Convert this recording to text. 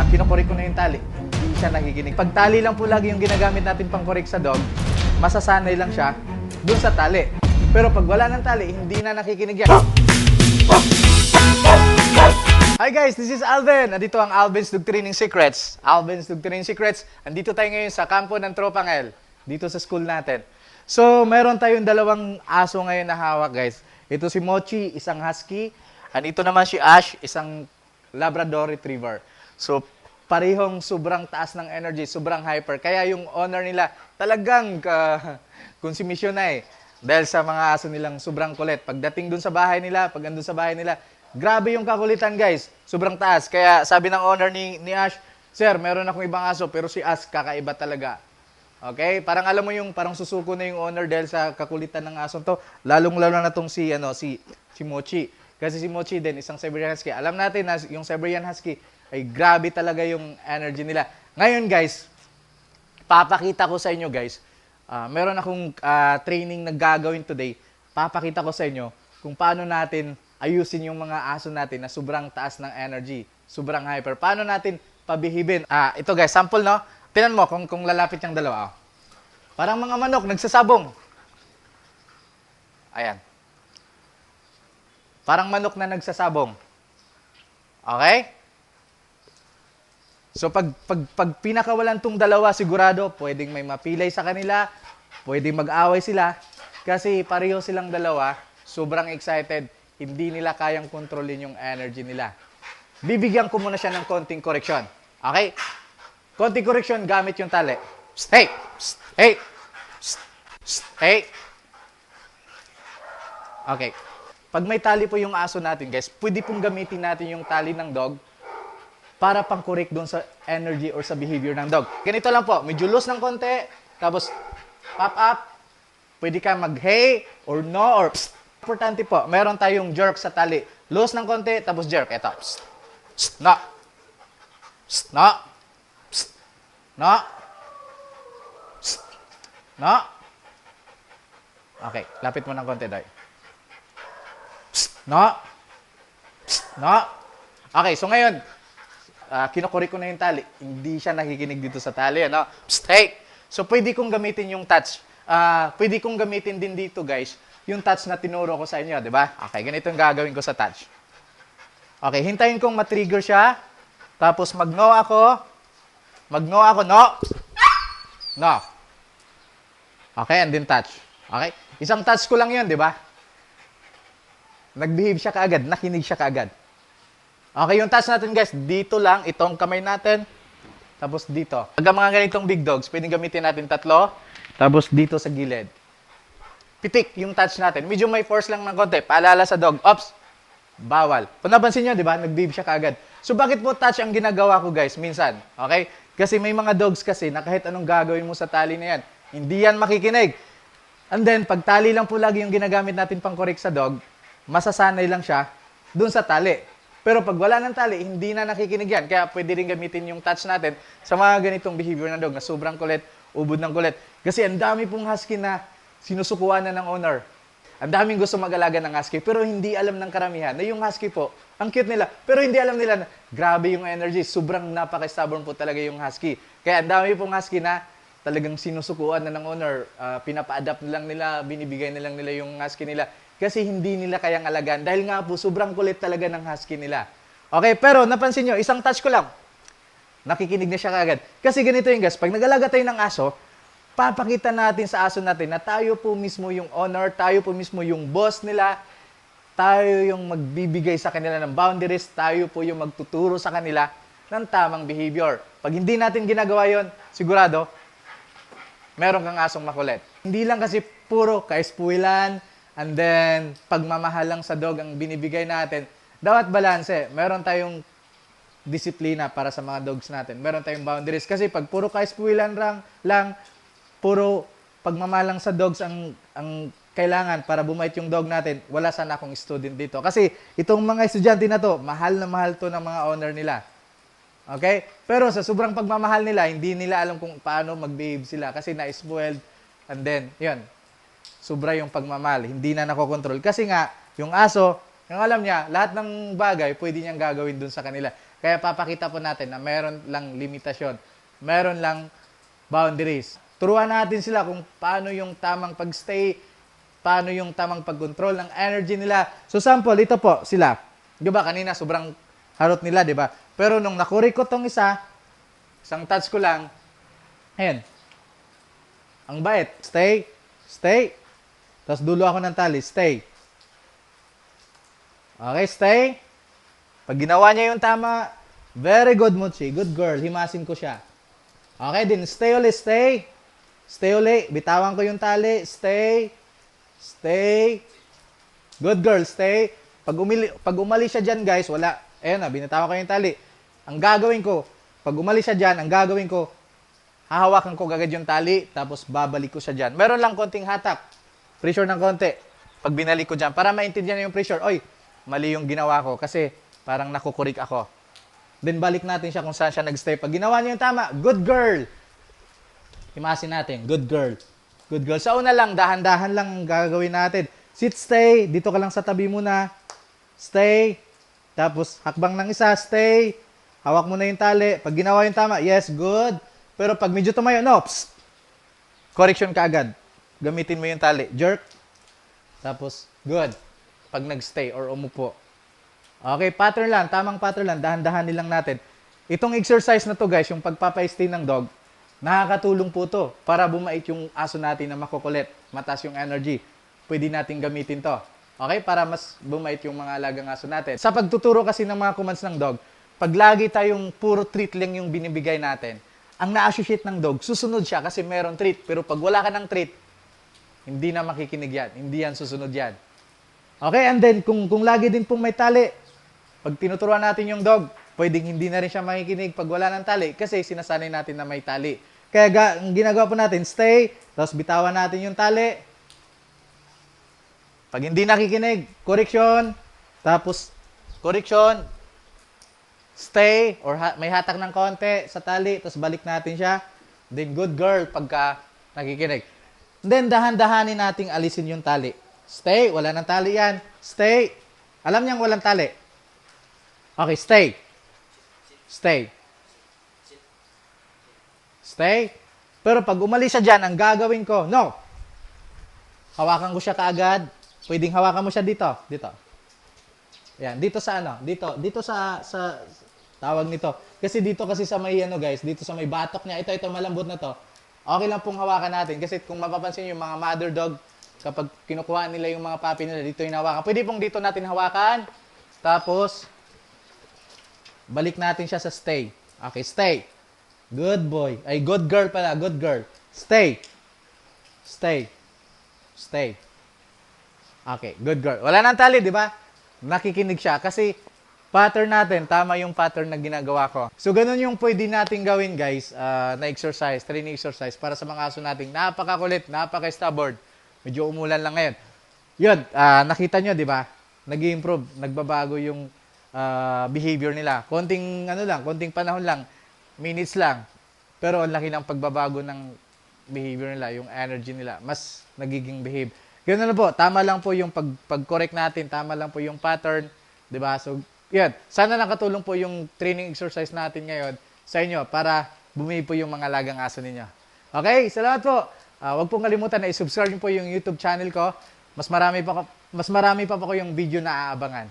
Kinukorek ko na yung tali. Hindi siya nakikinig. Pag tali lang po lagi yung ginagamit natin pang korek sa dog, masasanay lang siya dun sa tali. Pero pag wala ng tali, hindi na nakikinig yan. Hi guys, this is Alvin. Nandito ang Alvin's Dog Training Secrets. Alvin's Dog Training Secrets. Andito tayo ngayon sa kampo ng Tropang L. Dito sa school natin. So, meron tayong dalawang aso ngayon na hawak guys. Ito si Mochi, isang husky. And ito naman si Ash, isang Labrador Retriever. So, parehong sobrang taas ng energy, sobrang hyper. Kaya yung owner nila talagang konsumisyon na eh. Dahil sa mga aso nilang sobrang kulit. Pagdating dun sa bahay nila, pag andun sa bahay nila, grabe yung kakulitan guys. Sobrang taas. Kaya sabi ng owner ni Ash, Sir, meron akong ibang aso pero si Ash kakaiba talaga. Okay? Parang alam mo yung parang susuko na yung owner dahil sa kakulitan ng aso to. Lalong-lalo na tong si Mochi. Kasi si Mochi din, isang Siberian Husky. Alam natin na yung Siberian Husky ay grabe talaga yung energy nila. Ngayon guys, papakita ko sa inyo guys, meron akong training na gagawin today. Papakita ko sa inyo kung paano natin ayusin yung mga aso natin na sobrang taas ng energy, sobrang hyper. Paano natin pabihibin? Ito guys, sample no? Tingnan mo kung lalapit yung dalawa. Parang mga manok, nagsasabong. Ayan. Parang manok na nagsasabong. Okay? So pag pinakawalan tong dalawa, sigurado, pwedeng may mapilay sa kanila, pwedeng mag-away sila, kasi pareho silang dalawa, sobrang excited, hindi nila kayang kontrolin yung energy nila. Bibigyan ko muna siya ng konting correction. Okay? Konting correction gamit yung tali. Hey! Hey! Hey! Okay. Pag may tali po yung aso natin, guys, pwede pong gamitin natin yung tali ng dog para pang-correct doon sa energy or sa behavior ng dog. Ganito lang po, medyo loose ng konti, tapos pop up, pwede ka mag-hey or no or psst. Importante po, meron tayong jerk sa tali. Loose ng konti, tapos jerk. Ito. Psst. Psst. No. Psst. No. Psst. No. Psst. No. Okay, lapit mo ng konti, Day. Psst. No. Psst. No. Okay, so ngayon, kinukorek ko na yung tali. Hindi siya nakikinig dito sa tali. Ano? Psst. Hey! So, pwede kong gamitin yung touch. Pwede kong gamitin din dito, guys, yung touch na tinuro ko sa inyo, di ba? Okay, ganito yung gagawin ko sa touch. Okay, hintayin kong matrigger siya. Tapos mag-no ako. Mag-no ako, no. No. Okay, and then touch. Okay? Isang touch ko lang yun, di ba? Nag-behave siya kaagad. Nakinig siya kaagad. Okay, yung touch natin, guys, dito lang. Itong kamay natin. Tapos dito. Pag mga ganitong big dogs, pwedeng gamitin natin tatlo. Tapos dito sa gilid. Pitik yung touch natin. Medyo may force lang ng konti. Paalala sa dog. Ops! Bawal. Kung napansin nyo, di ba? Nag-behave siya kaagad. So, bakit po touch ang ginagawa ko, guys? Minsan. Okay? Kasi may mga dogs kasi na kahit anong gagawin mo sa tali na yan, hindi yan makikinig. And then, pag tali lang po lagi yung ginagamit natin pang correct sa dog, masasanay lang siya dun sa tali. Pero pag wala ng tali, hindi na nakikinig yan. Kaya pwede rin gamitin yung touch natin sa mga ganitong behavior ng dog na sobrang kulit, ubod ng kulit. Kasi ang dami pong husky na sinusukuan na ng owner. Ang daming gusto mag-alaga ng husky, pero hindi alam ng karamihan na yung husky po, ang cute nila, pero hindi alam nila na grabe yung energy. Sobrang napaka-stubborn po talaga yung husky. Kaya ang dami pong husky na talagang sinusukuan na ng owner, pinapa-adapt na lang nila, binibigay na lang nila yung husky nila. Kasi hindi nila kayang alagaan. Dahil nga po, sobrang kulit talaga ng husky nila. Okay, pero napansin nyo, isang touch ko lang, nakikinig na siya kagad. Kasi ganito yung guys, pag nag-alaga tayo ng aso, papakita natin sa aso natin na tayo po mismo yung owner, tayo po mismo yung boss nila, tayo yung magbibigay sa kanila ng boundaries, tayo po yung magtuturo sa kanila ng tamang behavior. Pag hindi natin ginagawa yon, sigurado, meron kang asong makulit. Hindi lang kasi puro kaispuilan, and then pagmamahal lang sa dog ang binibigay natin. Dapat balanse. Meron tayong disiplina para sa mga dogs natin. Meron tayong boundaries. Kasi pag puro kaispuilan lang, puro pagmamalang sa dogs ang kailangan para bumait yung dog natin, wala sana akong student dito. Kasi itong mga estudyante na to, mahal na mahal to ng mga owner nila. Okay? Pero sa sobrang pagmamahal nila, hindi nila alam kung paano mag-behave sila kasi na-spoiled. And then, yun, sobra yung pagmamahal. Hindi na nakokontrol. Kasi nga, yung aso, yung alam niya, lahat ng bagay, pwede niyang gagawin dun sa kanila. Kaya papakita po natin na meron lang limitasyon, meron lang boundaries. Turuan natin sila kung paano yung tamang pag-stay, paano yung tamang pag-control ng energy nila. So sample, ito po sila. Di ba kanina sobrang harot nila, di ba? Pero nung nakuri ko tong isang touch ko lang, ayan. Ang bait. Stay, stay. Tapos dulo ako ng tali, stay. Okay, stay. Pag ginawa niya yung tama, very good, Muchi. Good girl. Himasin ko siya. Okay din. Stay ulit. Stay. Stay ulit. Bitawan ko yung tali. Stay. Stay. Good girl. Stay. Pag umali siya dyan, guys, wala. Ayan na, binitawan ko yung tali. Ang gagawin ko, pag umali siya dyan, ang gagawin ko, hahawakan ko agad yung tali, tapos babalik ko siya dyan. Meron lang konting hatak. Pressure ng konti. Pag binalik ko dyan, para maintindihan niya yung pressure. Oy, mali yung ginawa ko kasi parang nakukurik ako. Then balik natin siya kung saan siya nag-stay. Pag ginawa niya yung tama, good girl. Himasin natin, good girl. Good girl. Sa una lang, dahan-dahan lang gagawin natin. Sit, stay. Dito ka lang sa tabi muna. Stay. Tapos hakbang ng isa, stay. Hawak mo na yung tali. Pag ginawa yung tama, yes, good. Pero pag medyo tumayo, no, psst. Correction ka agad. Gamitin mo yung tali. Jerk. Tapos, good. Pag nag-stay or umupo. Okay, pattern lang. Tamang pattern lang. Dahan-dahanin lang natin. Itong exercise na to, guys, yung pagpapa-stay ng dog, nakakatulong po to para bumait yung aso natin na makukulit. Mataas yung energy. Pwede natin gamitin to. Okay? Para mas bumait yung mga alagang aso natin. Sa pagtuturo kasi ng mga commands ng dog, pag lagi tayong puro treat lang yung binibigay natin, ang na-associate ng dog, susunod siya kasi meron treat. Pero pag wala ka ng treat, hindi na makikinig yan. Hindi yan susunod yan. Okay? And then, kung lagi din pong may tali, pag tinuturuan natin yung dog, pwedeng hindi na rin siya makikinig pag wala ng tali kasi sinasanay natin na may tali. Kaya ang ginagawa po natin, stay, tapos bitawan natin yung tali. Pag hindi nakikinig, correction, tapos correction, stay, or may hatak ng konti sa tali, tapos balik natin siya. Then good girl pagka nakikinig. Then dahan-dahanin nating alisin yung tali. Stay, wala ng tali yan. Stay. Alam niyang walang tali. Okay, stay. Stay. Stay. Pero pag umalis siya dyan, ang gagawin ko, no. Hawakan ko siya kaagad. Pwedeng hawakan mo siya dito. Dito. Yan, dito sa ano? Dito sa tawag nito. Kasi dito kasi sa may ano guys, dito sa may batok niya. Ito malambot na to. Okay lang pong hawakan natin. Kasi kung mapapansin niyo yung mga mother dog, kapag kinukuha nila yung mga puppy nila, dito yung hawakan. Pwede pong dito natin hawakan. Tapos, balik natin siya sa stay. Okay, stay. Good boy. Ay, good girl pala. Good girl. Stay. Stay. Stay. Okay, good girl. Wala nang tali, di ba? Nakikinig siya kasi pattern natin, tama yung pattern na ginagawa ko. So, ganun yung pwede natin gawin, guys, na exercise, training exercise para sa mga aso natin. Napakakulit, napaka-stubborn. Medyo umulan lang ngayon. Yun, nakita nyo, di ba? Nag-improve, nagbabago yung behavior nila. Konting panahon lang, minutes lang. Pero ang laki ng pagbabago ng behavior nila, yung energy nila, mas nagiging behave. Ganun na po, tama lang po yung pag-correct natin, tama lang po yung pattern, 'di ba? So, yan. Sana nakatulong po yung training exercise natin ngayon sa inyo para bumili po yung mga alagang aso ninyo. Okay, salamat po. Huwag pong kalimutan na i-subscribe niyo po yung YouTube channel ko. Mas marami pa po yung video na aabangan.